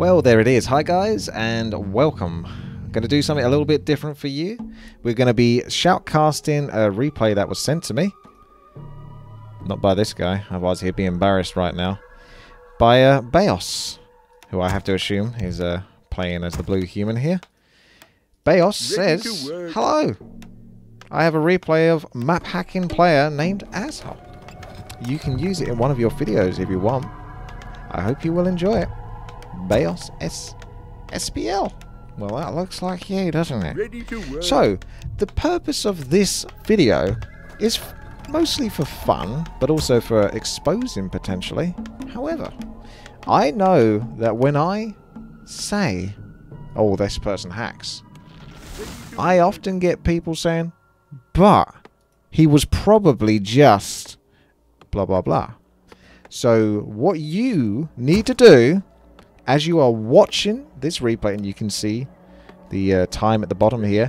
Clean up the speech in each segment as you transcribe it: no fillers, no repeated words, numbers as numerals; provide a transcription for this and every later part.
Well, there it is. Hi guys, and welcome. I'm going to do something a little bit different for you. We're going to be shoutcasting a replay that was sent to me. Not by this guy, otherwise he'd be embarrassed right now. By Baos, who I have to assume is playing as the blue human here. Baos says, "Hello, I have a replay of map hacking player named Asshole. You can use it in one of your videos if you want. I hope you will enjoy it. Baos SPL." Well, that looks like you, doesn't it? So, the purpose of this video is mostly for fun, but also for exposing potentially. However, I know that when I say, "Oh, this person hacks," I often get people saying, "But he was probably just blah blah blah." So what you need to do as you are watching this replay, and you can see the time at the bottom here,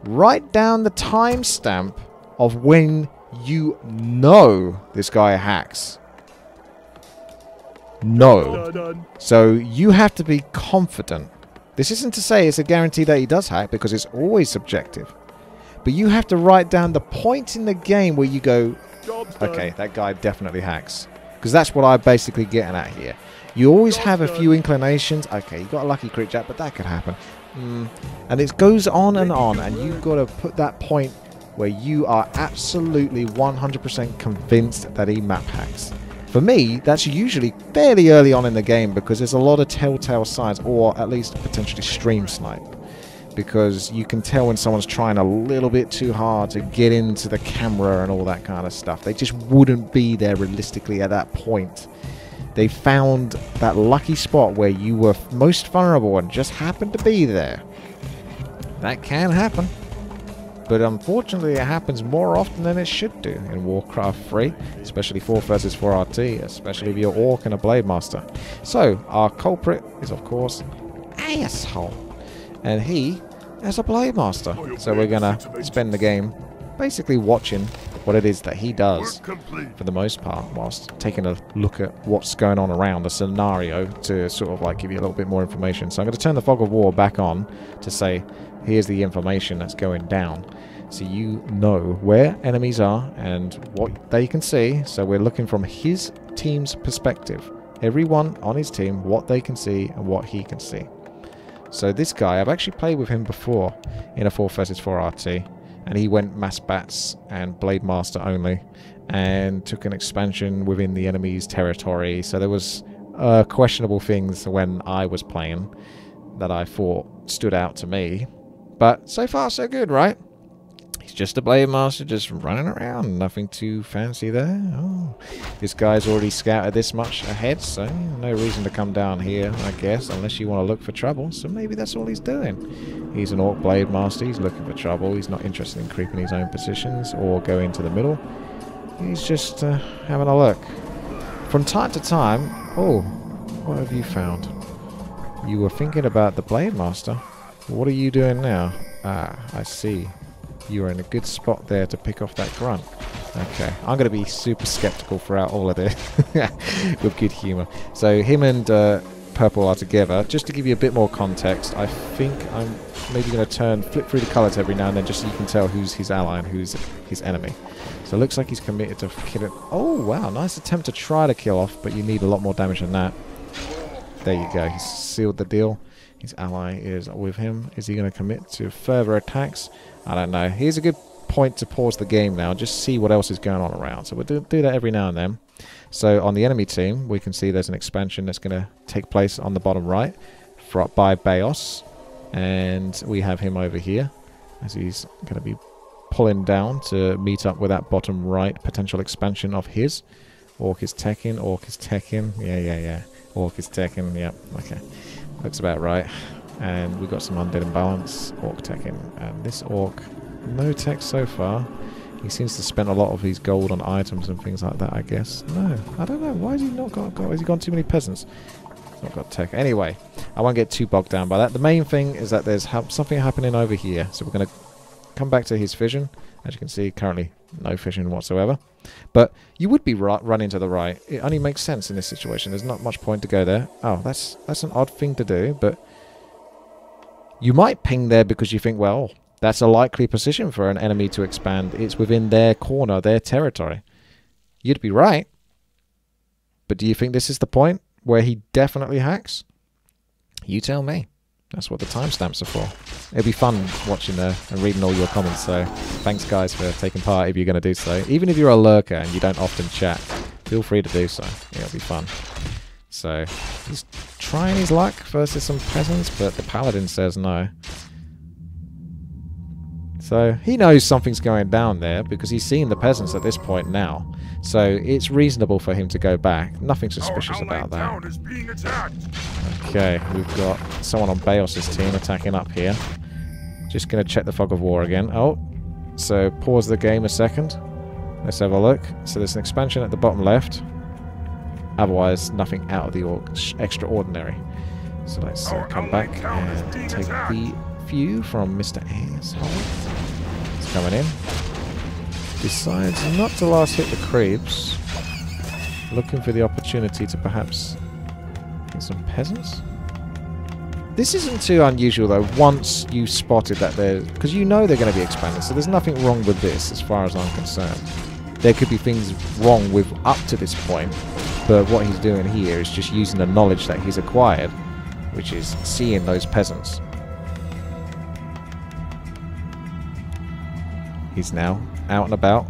write down the timestamp of when you know this guy hacks. No. So you have to be confident. This isn't to say it's a guarantee that he does hack, because it's always subjective. But you have to write down the point in the game where you go, okay, that guy definitely hacks. Because that's what I'm basically getting at here. You always have a few inclinations. Okay, you got a lucky crit jack, but that could happen. And it goes on, and you've got to put that point where you are absolutely 100% convinced that he map hacks. For me, that's usually fairly early on in the game, because there's a lot of telltale signs, or at least potentially stream snipe. Because you can tell when someone's trying a little bit too hard to get into the camera and all that kind of stuff. They just wouldn't be there realistically at that point. They found that lucky spot where you were most vulnerable and just happened to be there. That can happen. But unfortunately, it happens more often than it should do in Warcraft 3, especially 4 versus 4 RT, especially if you're Orc and a Blade Master. So, our culprit is, of course, Asshole. And he is a Blade Master. So we're going to spend the game basically watching what it is that he does, for the most part, whilst taking a look at what's going on around the scenario to sort of like give you a little bit more information. So I'm going to turn the fog of war back on to say, here's the information that's going down, so you know where enemies are and what they can see. So we're looking from his team's perspective. Everyone on his team, what they can see and what he can see. So this guy, I've actually played with him before in a 4 versus 4 RT. And he went mass bats and Blade Master only, and took an expansion within the enemy's territory. So there was questionable things when I was playing that I thought stood out to me. But so far so good, right? He's just a Blade Master, just running around. Nothing too fancy there. Oh, this guy's already scouted this much ahead, so no reason to come down here, I guess, unless you want to look for trouble. So maybe that's all he's doing. He's an Orc Blade Master. He's looking for trouble. He's not interested in creeping his own positions or going to the middle. He's just having a look. From time to time... Oh, what have you found? You were thinking about the Blade Master. What are you doing now? Ah, I see. You are in a good spot there to pick off that grunt. Okay, I'm going to be super skeptical throughout all of this with good humour. So him and Purple are together. Just to give you a bit more context, I think I'm maybe going to flip through the colours every now and then, just so you can tell who's his ally and who's his enemy. So it looks like he's committed to killing... Oh wow, nice attempt to try to kill off, but you need a lot more damage than that. There you go, he's sealed the deal. His ally is with him. Is he going to commit to further attacks? I don't know. Here's a good point to pause the game now, just see what else is going on around. So we'll do that every now and then. So on the enemy team, we can see there's an expansion that's going to take place on the bottom right by Baos. And we have him over here, as he's going to be pulling down to meet up with that bottom right potential expansion of his. Orc is teching, Orc is teching. Yeah. Orc is teching, yep, okay. Looks about right. And we've got some undead imbalance, Orc teching. And this Orc, no tech so far. He seems to spend a lot of his gold on items and things like that, I guess. No, I don't know. Why has he not got has he got too many peasants? He's not got tech. Anyway, I won't get too bogged down by that. The main thing is that there's something happening over here. So we're going to come back to his vision. As you can see, currently No fission whatsoever. But you would be running to the right. It only makes sense in this situation. There's not much point to go there. Oh, that's an odd thing to do, but you might ping there because you think, well, that's a likely position for an enemy to expand. It's within their corner, their territory. You'd be right. But do you think this is the point where he definitely hacks? You tell me. That's what the timestamps are for. It'll be fun watching there and reading all your comments, so thanks guys for taking part if you're going to do so. Even if you're a lurker and you don't often chat, feel free to do so. It'll be fun. So, he's trying his luck versus some peasants, but the paladin says no. So, he knows something's going down there because he's seen the peasants at this point now. So, it's reasonable for him to go back. Nothing suspicious about that. Okay, we've got someone on Baos's team attacking up here. Just going to check the fog of war again. Oh, so pause the game a second. Let's have a look. So there's an expansion at the bottom left. Otherwise, nothing out of the extraordinary. So let's come back and take the view from Mr. Asshole. It's coming in. Decides not to last hit the creeps. Looking for the opportunity to perhaps get some peasants. This isn't too unusual though, once you spotted that they're... because you know they're going to be expanded, so there's nothing wrong with this as far as I'm concerned. There could be things wrong with up to this point, but what he's doing here is just using the knowledge that he's acquired, which is seeing those peasants. He's now out and about.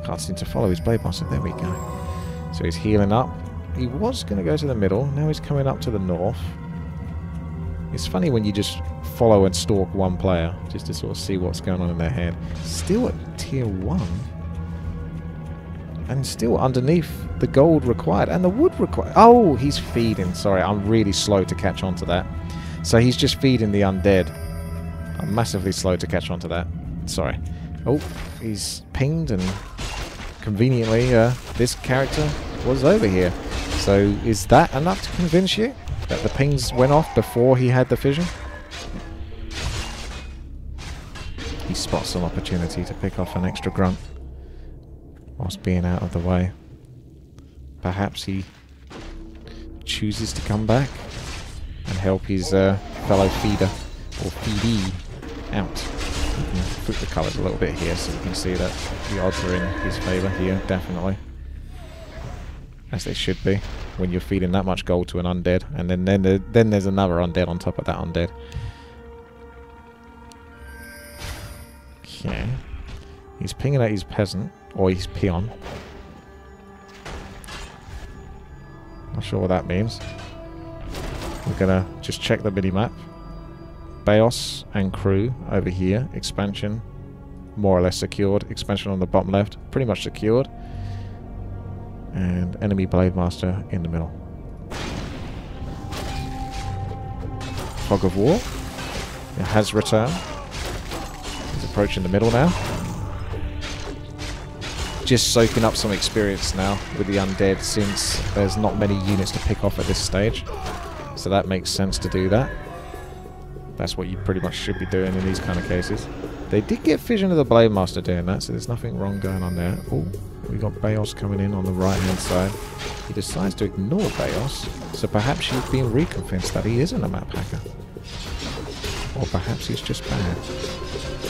Can't seem to follow his blade master. There we go. So he's healing up. He was going to go to the middle. Now he's coming up to the north. It's funny when you just follow and stalk one player, just to sort of see what's going on in their head. Still at tier 1. And still underneath the gold required. And the wood required. Oh, he's feeding. Sorry, I'm really slow to catch on to that. So he's just feeding the undead. I'm massively slow to catch on to that. Sorry. Oh, he's pinged, and conveniently this character was over here. So is that enough to convince you that the pings went off before he had the fission? He spots an opportunity to pick off an extra grunt whilst being out of the way. Perhaps he chooses to come back and help his fellow feeder or feedee out. You can flip the colours a little bit here so you can see that the odds are in his favour here, definitely. As they should be, when you're feeding that much gold to an undead, and then there's another undead on top of that undead. Okay. He's pinging at his peasant, or his peon. Not sure what that means. We're gonna just check the mini-map. Baos and crew over here. Expansion, more or less secured. Expansion on the bottom left, pretty much secured. And enemy blade master in the middle. Fog of war. It has returned. He's approaching the middle now. Just soaking up some experience now with the undead, since there's not many units to pick off at this stage. So that makes sense to do that. That's what you pretty much should be doing in these kind of cases. They did get Vision of the Blade Master doing that, so there's nothing wrong going on there. Oh, we got Baos coming in on the right-hand side. He decides to ignore Baos, so perhaps he's being reconvinced that he isn't a map hacker. Or perhaps he's just bad.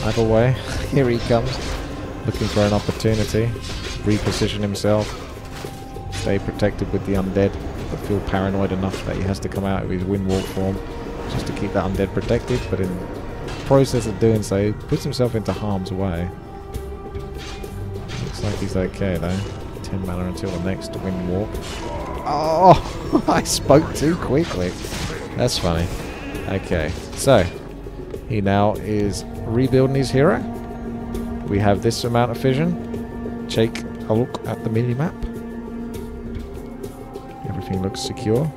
Either way, here he comes, looking for an opportunity, reposition himself, stay protected with the undead, but feel paranoid enough that he has to come out of his windwalk form just to keep that undead protected, but in the process of doing so, he puts himself into harm's way. Looks like he's okay though. 10 mana until the next windwalk. Oh, I spoke too quickly. That's funny. Okay, so he now is rebuilding his hero. We have this amount of fission. Take a look at the mini-map. Everything looks secure.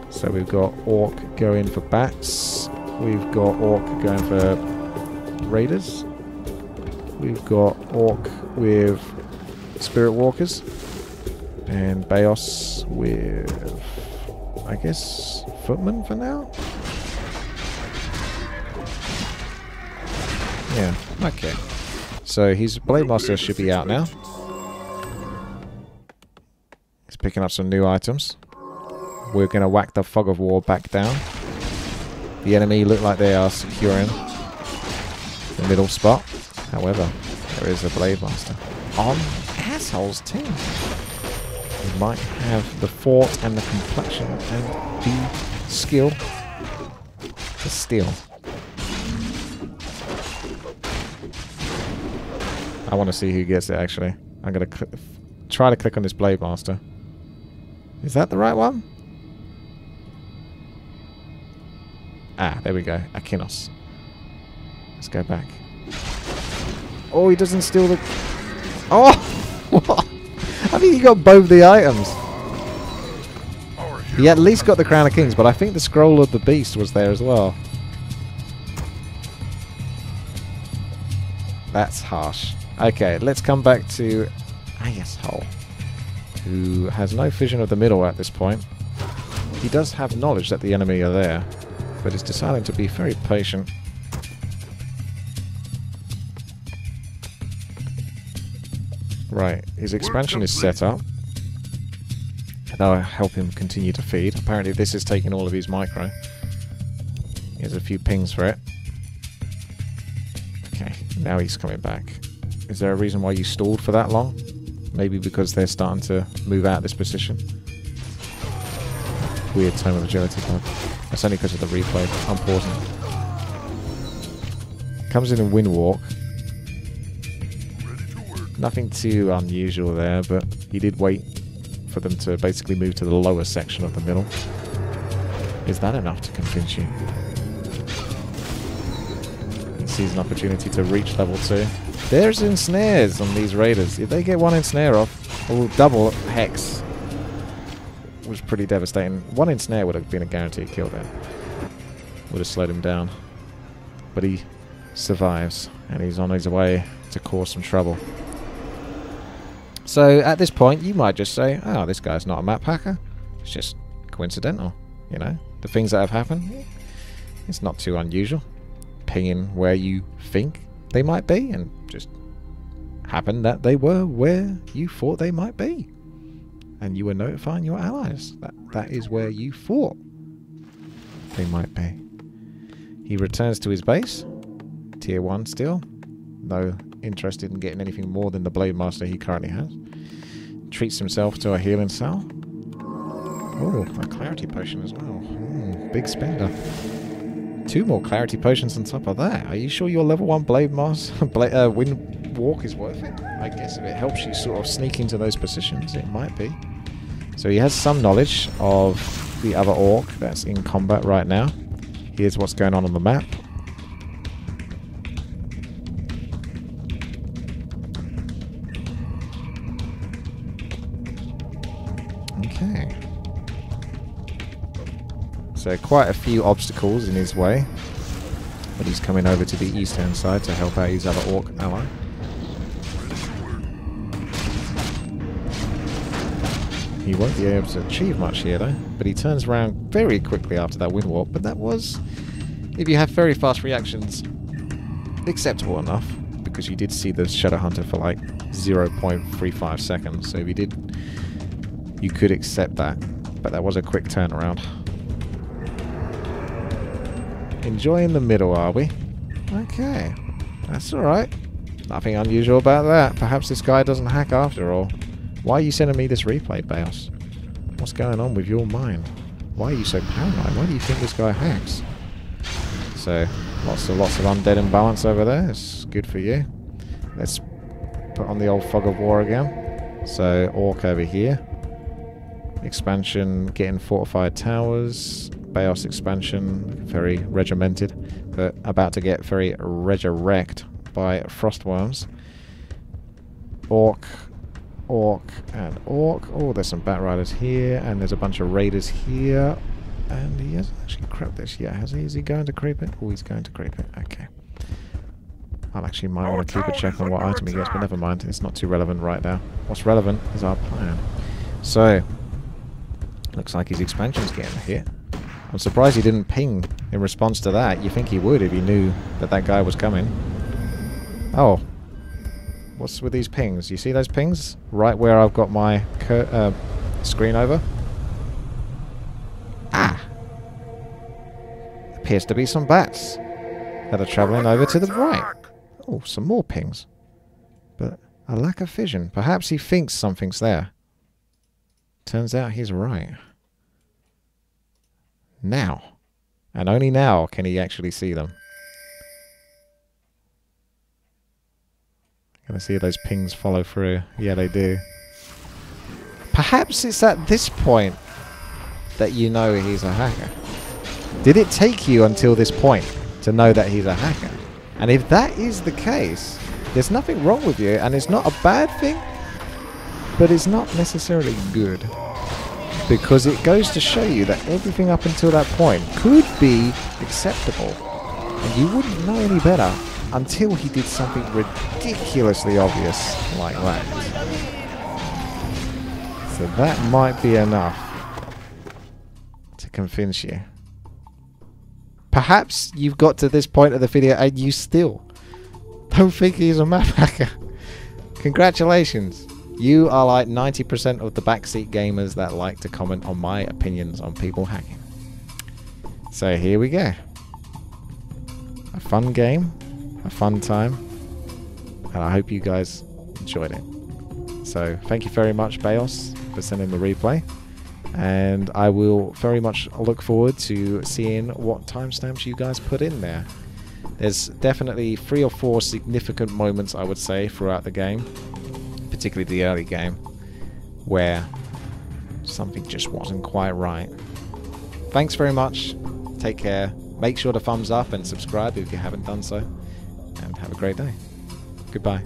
So we've got Orc going for bats. We've got Orc going for raiders. We've got Orc with Spirit Walkers. And Baos with, I guess, Footmen for now? Yeah, okay. So his Blade Master should be out now. He's picking up some new items. We're going to whack the Fog of War back down. The enemy look like they are securing the middle spot. However, there is a Blade Master on Asshole's team. He might have the fort and the complexion and the skill to steal. I want to see who gets it, actually. I'm going to try to click on this Blade Master. Is that the right one? Ah, there we go. Akinos. Let's go back. Oh, he doesn't steal the... Oh! What? I think he got both the items. He at least got the Crown of Kings, but I think the Scroll of the Beast was there as well. That's harsh. Okay, let's come back to Asshole, who has no vision of the middle at this point. He does have knowledge that the enemy are there, but is deciding to be very patient. Right, his expansion is set up. That'll help him continue to feed. Apparently this is taking all of his micro. Here's a few pings for it. Okay, now he's coming back. Is there a reason why you stalled for that long? Maybe because they're starting to move out of this position. Weird Tome of Agility card. That's only because of the replay. I'm pausing. Comes in Wind Walk. Nothing too unusual there, but he did wait for them to basically move to the lower section of the middle. Is that enough to convince you? He sees an opportunity to reach level 2. There's ensnares on these raiders. If they get one ensnare off, or double hex, was pretty devastating. One ensnare would have been a guaranteed kill then. Would have slowed him down. But he survives, and he's on his way to cause some trouble. So at this point, you might just say, oh, this guy's not a map hacker. It's just coincidental, you know. The things that have happened, it's not too unusual. Pinging where you think they might be, and just happened that they were where you thought they might be. And you were notifying your allies that is where you thought they might be. He returns to his base. Tier 1 still. No interested in getting anything more than the Blade Master he currently has. Treats himself to a healing cell. Oh, a clarity potion as well. Big spender. 2 more clarity potions on top of that. Are you sure your level 1 Blade Master Wind Walk is worth it? I guess if it helps you sort of sneak into those positions, it might be. So he has some knowledge of the other orc that's in combat right now. Here's what's going on the map. Okay. So quite a few obstacles in his way. But he's coming over to the eastern side to help out his other orc ally. He won't be able to achieve much here though. But he turns around very quickly after that wind walk. But that was, if you have very fast reactions, acceptable enough. Because you did see the Shadow Hunter for like 0.35 seconds. So if you did, you could accept that. But that was a quick turnaround. Enjoying the middle, are we? Okay. That's alright. Nothing unusual about that. Perhaps this guy doesn't hack after all. Why are you sending me this replay, Baos? What's going on with your mind? Why are you so paranoid? Why do you think this guy hacks? So, lots of undead imbalance over there. It's good for you. Let's put on the old Fog of War again. So, Orc over here. Expansion, getting fortified towers. Baos expansion, very regimented, but about to get very resurrect by frostworms. Orc, and orc. Oh, there's some bat riders here, and there's a bunch of raiders here. And he hasn't actually crept this yet, has he? Is he going to creep it? Oh, he's going to creep it. Okay. I'll actually might want to keep a check on what item he gets, but never mind. It's not too relevant right now. What's relevant is our plan. So, looks like his expansion's getting hit. I'm surprised he didn't ping in response to that. You think he would if he knew that that guy was coming. Oh. What's with these pings? You see those pings? Right where I've got my screen over? Ah! Appears to be some bats that are travelling over to the right. Oh, some more pings. But a lack of vision. Perhaps he thinks something's there. Turns out he's right. Now. And only now can he actually see them. Can I see those pings follow through? Yeah, they do. Perhaps it's at this point that you know he's a hacker. Did it take you until this point to know that he's a hacker? And if that is the case, there's nothing wrong with you, and it's not a bad thing, but it's not necessarily good. Because it goes to show you that everything up until that point could be acceptable. And you wouldn't know any better until he did something ridiculously obvious like that. So that might be enough to convince you. Perhaps you've got to this point of the video and you still don't think he's a map hacker. Congratulations. You are like 90% of the backseat gamers that like to comment on my opinions on people hacking. So here we go. A fun game. A fun time. And I hope you guys enjoyed it. So thank you very much, Baos, for sending the replay. And I will very much look forward to seeing what timestamps you guys put in there. There's definitely 3 or 4 significant moments, I would say, throughout the game, particularly the early game, where something just wasn't quite right. Thanks very much. Take care. Make sure to thumbs up and subscribe if you haven't done so. And have a great day. Goodbye.